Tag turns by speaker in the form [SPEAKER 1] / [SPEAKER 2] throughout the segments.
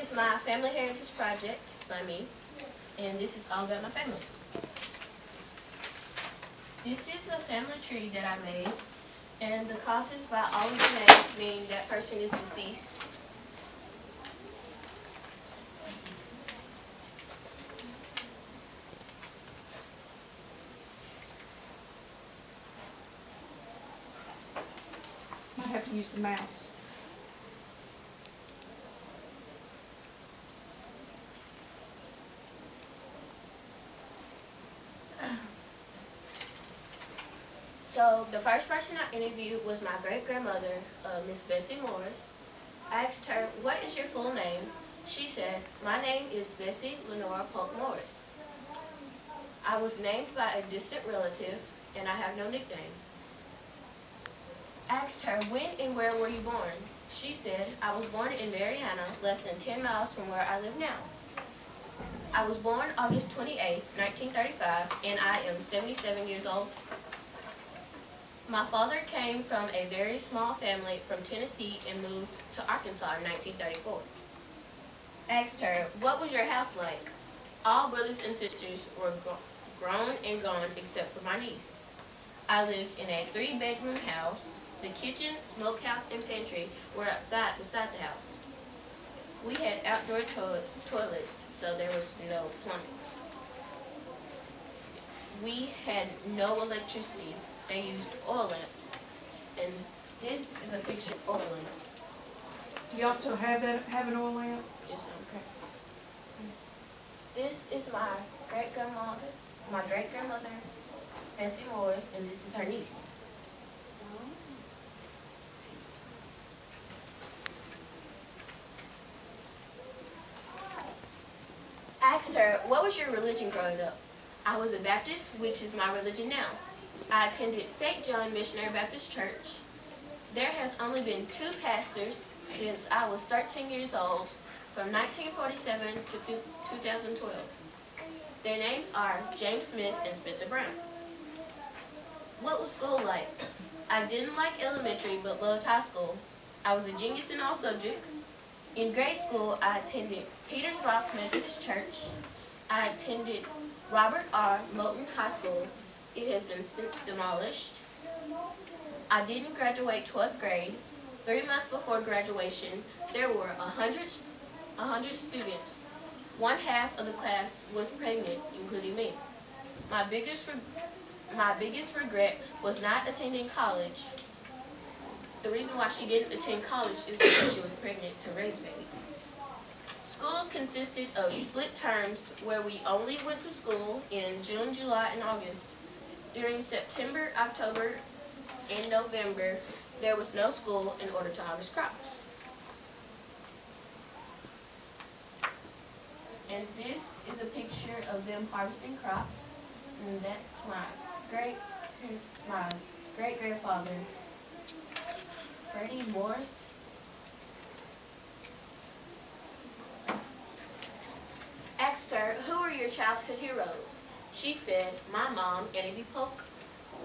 [SPEAKER 1] is my family heritage project by me, and this is all about my family. This is the family tree that I made, and the crosses by all of the names mean that person is deceased.
[SPEAKER 2] Might have to use the mouse.
[SPEAKER 1] So the first person I interviewed was my great-grandmother, Miss Bessie Morris. I asked her, "What is your full name?" She said, "My name is Bessie Lenora Polk Morris. I was named by a distant relative, and I have no nickname." I asked her, "When and where were you born?" She said, "I was born in Marianna, less than 10 miles from where I live now. I was born August 28, 1935, and I am 77 years old. My father came from a very small family from Tennessee and moved to Arkansas in 1934. I asked her, "What was your house like?" All brothers and sisters were grown and gone except for my niece. I lived in a 3-bedroom house. The kitchen, smokehouse, and pantry were outside beside the house. We had outdoor toilets, so there was no plumbing. We had no electricity. They used oil lamps. And this is a picture of oil lamp.
[SPEAKER 2] Do you also have an oil lamp?
[SPEAKER 1] Yes, okay. This is my great-grandmother, Bessie Morris, and this is her niece. I asked her, "What was your religion growing up?" I was a Baptist, which is my religion now. I attended St. John Missionary Baptist Church. There has only been 2 pastors since I was 13 years old, from 1947 to 2012. Their names are James Smith and Spencer Brown. What was school like? I didn't like elementary but loved high school. I was a genius in all subjects. In grade school, I attended Peters Rock Methodist Church. I attended Robert R. Moulton High School. It has been since demolished. I didn't graduate 12th grade. 3 months before graduation, there were 100 students. One half of the class was pregnant, including me. My biggest regret was not attending college. The reason why she didn't attend college is because she was pregnant to raise baby. School consisted of split terms where we only went to school in June, July, and August. During September, October, and November, there was no school in order to harvest crops. And this is a picture of them harvesting crops. And that's my great-grandfather, Freddie Morris. Asked her, "Who are your childhood heroes?" She said, "My mom, Annie B. Polk,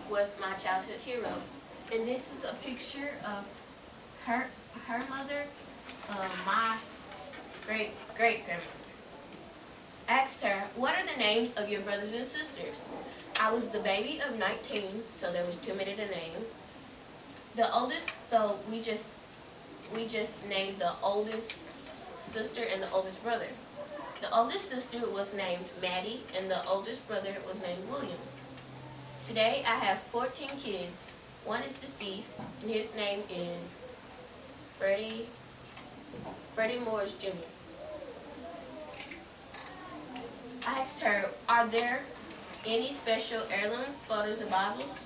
[SPEAKER 1] was my childhood hero." And this is a picture of her mother, my great-grandmother. Asked her, "What are the names of your brothers and sisters?" I was the baby of 19, so there was too many to name. The oldest, so we just named the oldest sister and the oldest brother. The oldest sister was named Maddie, and the oldest brother was named William. Today I have 14 kids. One is deceased, and his name is Freddie Morris Jr. I asked her, "Are there any special heirlooms, photos, or Bibles?"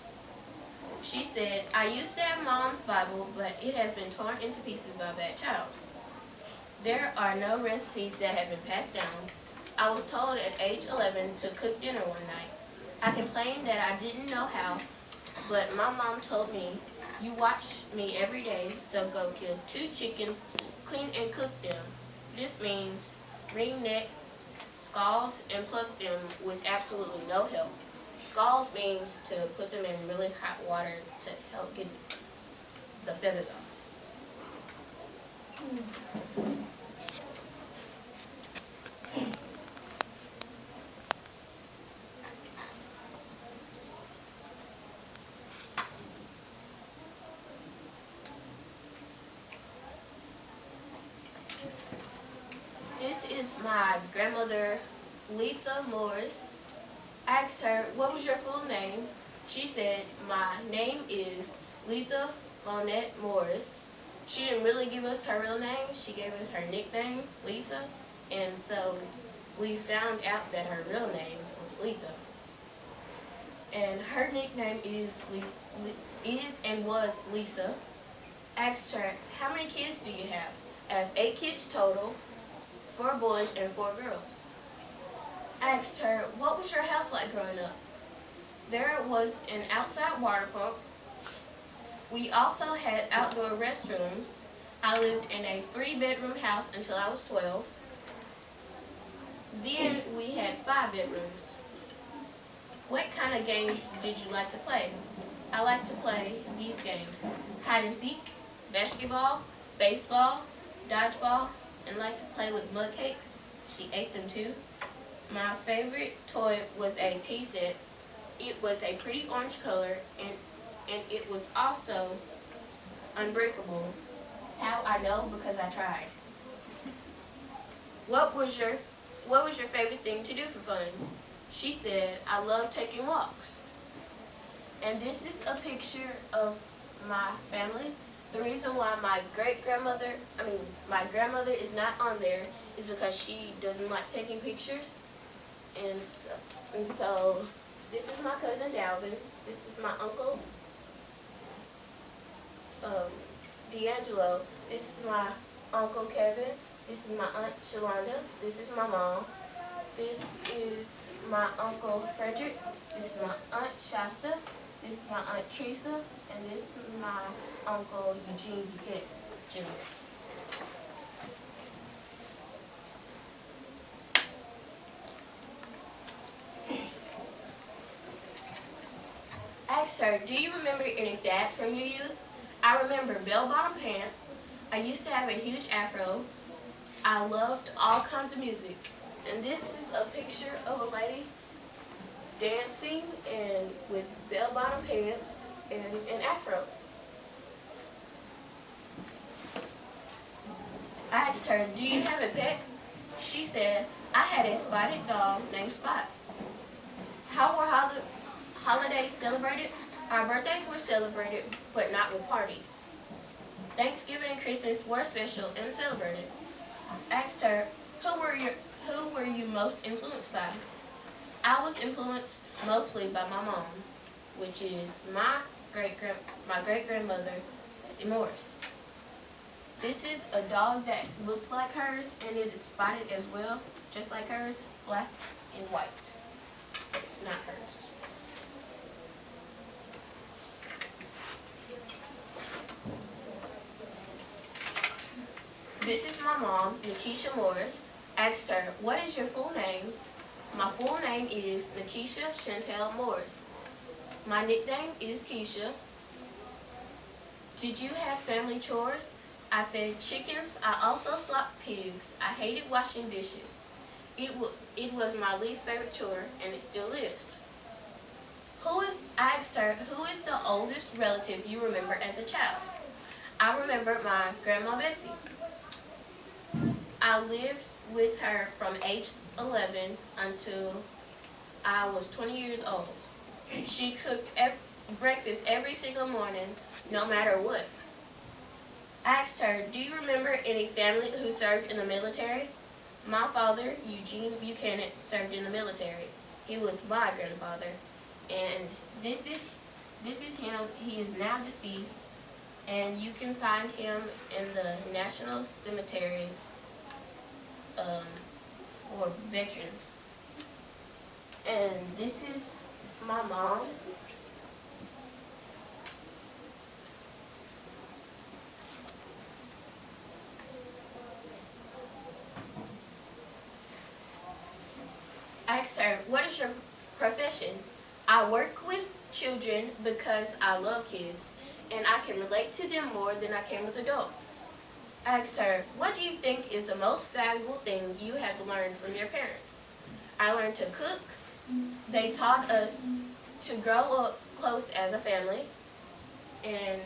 [SPEAKER 1] She said, "I used to have Mom's Bible, but it has been torn into pieces by a bad child. There are no recipes that have been passed down. I was told at age 11 to cook dinner one night. I complained that I didn't know how, but my mom told me, 'You watch me every day, so go kill 2 chickens, clean and cook them.' This means wring neck, scald, and pluck them with absolutely no help. Scald means to put them in really hot water to help get the feathers off." This is my grandmother, Letha Morris. I asked her, what was your full name? She said, my name is Letha Lonette Morris. She didn't really give us her real name. She gave us her nickname, Lisa. And so we found out that her real name was Letha. And her nickname is and was Lisa. Asked her, how many kids do you have? I have 8 kids total, 4 boys and 4 girls. Asked her, what was your house like growing up? There was an outside water pump. We also had outdoor restrooms. I lived in a 3-bedroom house until I was 12. Then we had 5 bedrooms. What kind of games did you like to play? I like to play these games: hide and seek, basketball, baseball, dodgeball, and like to play with mud cakes. She ate them too. My favorite toy was a tea set. It was a pretty orange color, and it was also unbreakable. How I know? Because I tried. What was your favorite thing to do for fun? She said, I love taking walks. And this is a picture of my family. The reason why my grandmother is not on there is because she doesn't like taking pictures. And so this is my cousin Dalvin. This is my uncle D'Angelo. This is my uncle Kevin. This is my aunt Shalonda. This is my mom. This is my uncle Frederick. This is my aunt Shasta. This is my aunt Teresa. And this is my uncle Eugene Buchanan Jr. Asked her, do you remember any fads from your youth? I remember bell-bottom pants. I used to have a huge afro. I loved all kinds of music. And this is a picture of a lady dancing and with bell-bottom pants and an afro. I asked her, do you have a pet? She said, I had a spotted dog named Spot. How were holidays celebrated? Our birthdays were celebrated, but not with parties. Thanksgiving and Christmas were special and celebrated. I asked her, who were you most influenced by? I was influenced mostly by my mom, which is my great-grandmother, Bessie Morris. This is a dog that looked like hers, and it is spotted as well, just like hers, black and white. It's not hers. This is my mom, Nikisha Morris. Asked her, what is your full name? My full name is Nikisha Chantel Morris. My nickname is Keisha. Did you have family chores? I fed chickens. I also slopped pigs. I hated washing dishes. It was my least favorite chore, and it still is. I asked her, who is the oldest relative you remember as a child? I remember my Grandma Bessie. I lived with her from age 11 until I was 20 years old. She cooked breakfast every single morning, no matter what. I asked her, do you remember any family who served in the military? My father, Eugene Buchanan, served in the military. He was my grandfather. And this is him. He is now deceased. And you can find him in the National Cemetery for veterans. And this is my mom. I asked her, what is your profession? I work with children because I love kids, and I can relate to them more than I can with adults. I asked her, what do you think is the most valuable thing you have learned from your parents? I learned to cook. They taught us to grow up close as a family, and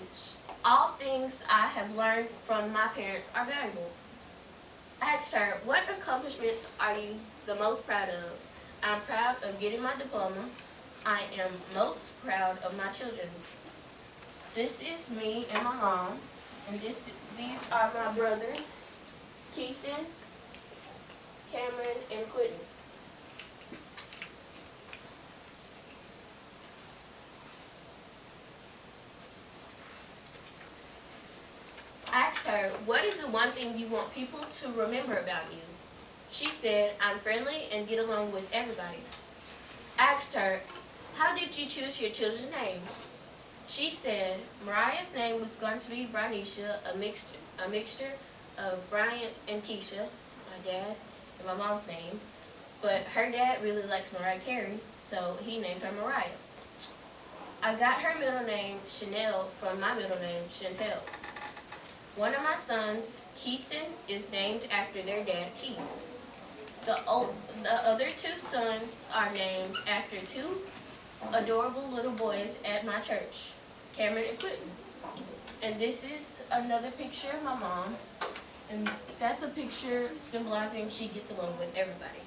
[SPEAKER 1] all things I have learned from my parents are valuable. I asked her, what accomplishments are you the most proud of? I'm proud of getting my diploma. I am most proud of my children. This is me and my mom, and these are my brothers, Keithan, Cameron, and Quentin. I asked her, what is the one thing you want people to remember about you? She said, I'm friendly and get along with everybody. I asked her, how did you choose your children's names? She said, Mariah's name was going to be Brianisha, a mixture of Bryant and Keisha, my dad, and my mom's name. But her dad really likes Mariah Carey, so he named her Mariah. I got her middle name, Chanel, from my middle name, Chantel. One of my sons, Keithan, is named after their dad, Keith. The other two sons are named after two adorable little boys at my church, Cameron and Quentin. And this is another picture of my mom, and that's a picture symbolizing she gets along with everybody.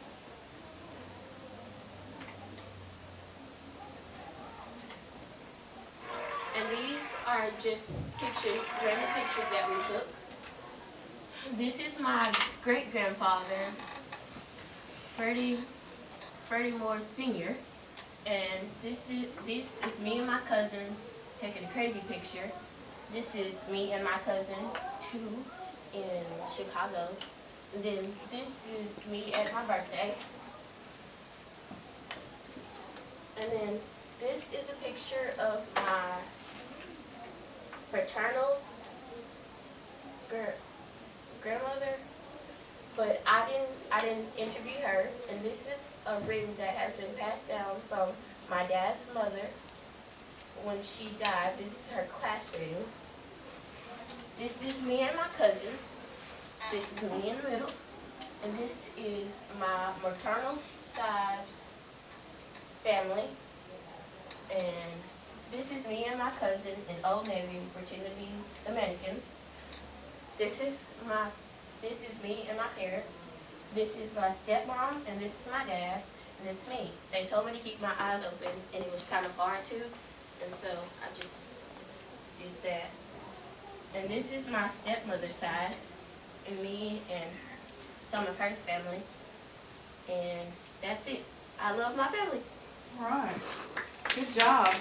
[SPEAKER 1] And these are just pictures, random pictures that we took. This is my great-grandfather, Freddie Moore Sr., and this is me and my cousins taking a crazy picture. This is me and my cousin, too, in Chicago. And then this is me at my birthday. And then this is a picture of my fraternal grandmother, but I didn't interview her. And this is a ring that has been passed down from my dad's mother when she died. This is her class ring. This is me and my cousin. This is me in the middle. And this is my maternal side family. And this is me and my cousin in Old Navy pretending to be the mannequins. This is me and my parents. This is my stepmom, and this is my dad, and it's me. They told me to keep my eyes open, and it was kind of hard to, and so I just did that. And this is my stepmother's side, and me and some of her family, and that's it. I love my family.
[SPEAKER 2] All right. Good job.